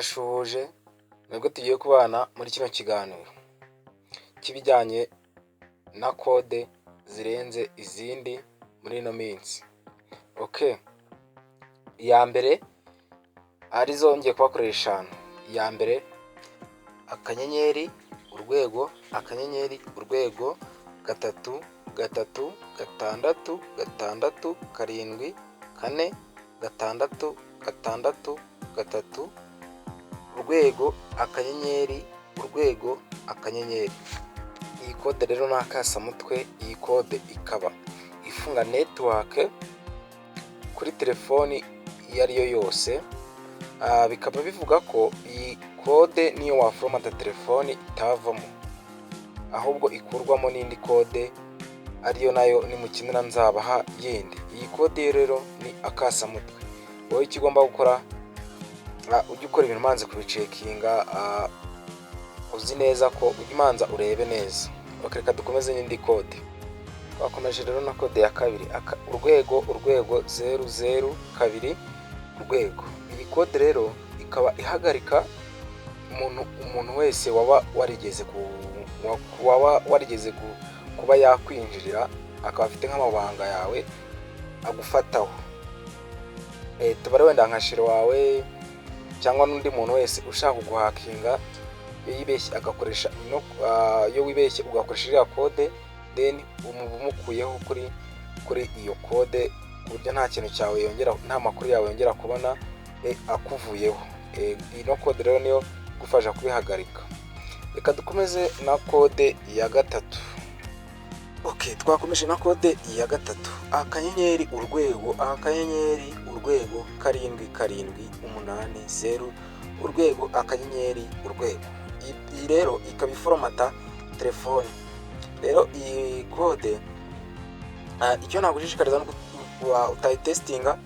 ndabashuhuje nubwo tugiye kubana muri kino kiganiro kibijyanye na kode zirenze izindi muri ino minsi. Iya mbere arizo ngiye kubakoresha. Iya mbere akanyenyeri urwego akanyenyeri urwego gatatu gatatu gatandatu gatandatu karindwi kane gatandatu gatandatu gatatu urwego akanyenyeri urwego akanyenyeri. Iyi kode rero ni akasamutwe. Iyi kode ikaba ifunga network kuri telefoni iyariyo yose. Bikaba bivuga ko iyi kode niyo waforomata telefoni itavamo, ahubwo ikurwamo n'indi kode ariyo nayo nimukenera nzabaha yindi. Iyi kode rero ni akasamutwe. Wowe icyo ugomba gukora ujye ukora ibintu manze kubicekinga, uzi neza ko ujye manza urebe neza. Reka dukomeze n'indi kode. Twakomeje rero na kode ya kabiri urwego urwego 002 urwego. Iyi kode rero ikaba ihagarika umuntu wese waba warigeze kuba yakwinjirira, akaba afite nk'amabanga yawe agufataho. Tubare wenda nka shiro wawe cyangwa n'undi muntu wese ushaka kuguhakinga, iyo yibeshye agakoresha iyo wibeshye ugakoresha iriya kode, then umukuyeho kuri iyo kode ku buryo nta kintu cyawe yongera, nta makuru yawe yongera kubona akuvuyeho. Ino kode rero niyo igufasha kubihagarika. Reka dukomeze na kode ya gatatu. Twakomeje na kode ya gatatu akanyenyeri urwego akanyenyeri urwego karindwi karindwi umunani 0 urwego akanyenyeri urwego. Iyi rero ikaba iforomata telefoni. Rero iyi kode icyo nagushishikariza no utayitestinga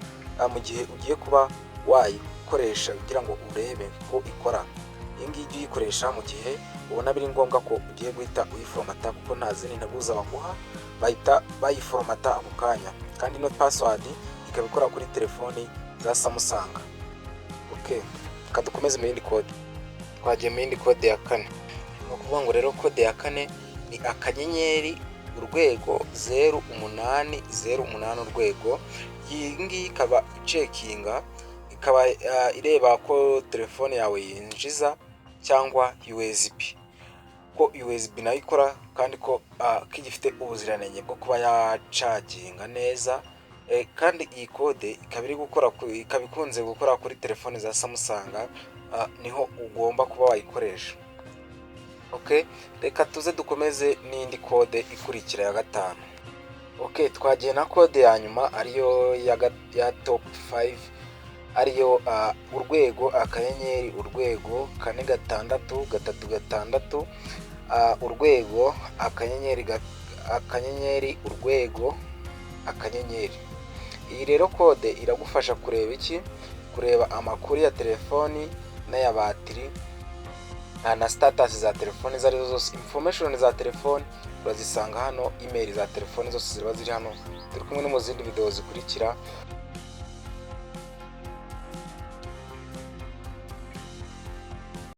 mu gihe ugiye kuba wayikoresha kugira ngo urebe ko ikora. Iyi ngiyi ujye uyikoresha mu gihe ubona biri ngombwa ko ugiye guhita uyiforomata, kuko nta zindi ntabuza baguha, bahita bayiforomata ako kanya. Kandi no password ikaba ikora kuri telefoni za Samsung. Reka dukomeze mu yindi kode. Twagiye mu yindi kode ya kane. Ni ukuvuga ngo rero kode ya kane ni akanyenyeri urwego 0808 urwego. Iyi ngiyi ikaba icekinga, ikaba ireba ko telefone yawe yinjiza cyangwa USB, ko USB nayo ikora kandi ko kigifite ubuziranenge bwo kuba yacaginga neza. Kandi iyi kode ikaba ikunze gukora kuri telefone za Samsung, niho ugomba kuba wayikoresha. Reka tuze dukomeze n'indi kode ikurikira ya gatanu. Twagiye na kode ya nyuma ariyo ya top 5 ariyo urwego akanyenyeri urwego kane gatandatu gatatu gatandatu urwego akanyenyeri urwego akanyenyeri. Iyi rero kode iragufasha kureba iki? Kureba amakuru ya telefoni n'aya batiri na status za telefoni izo arizo zose. Information za telefoni urazisanga hano, email za telefoni zose ziba ziri hano. Turi kumwe no mu zindi video zikurikira.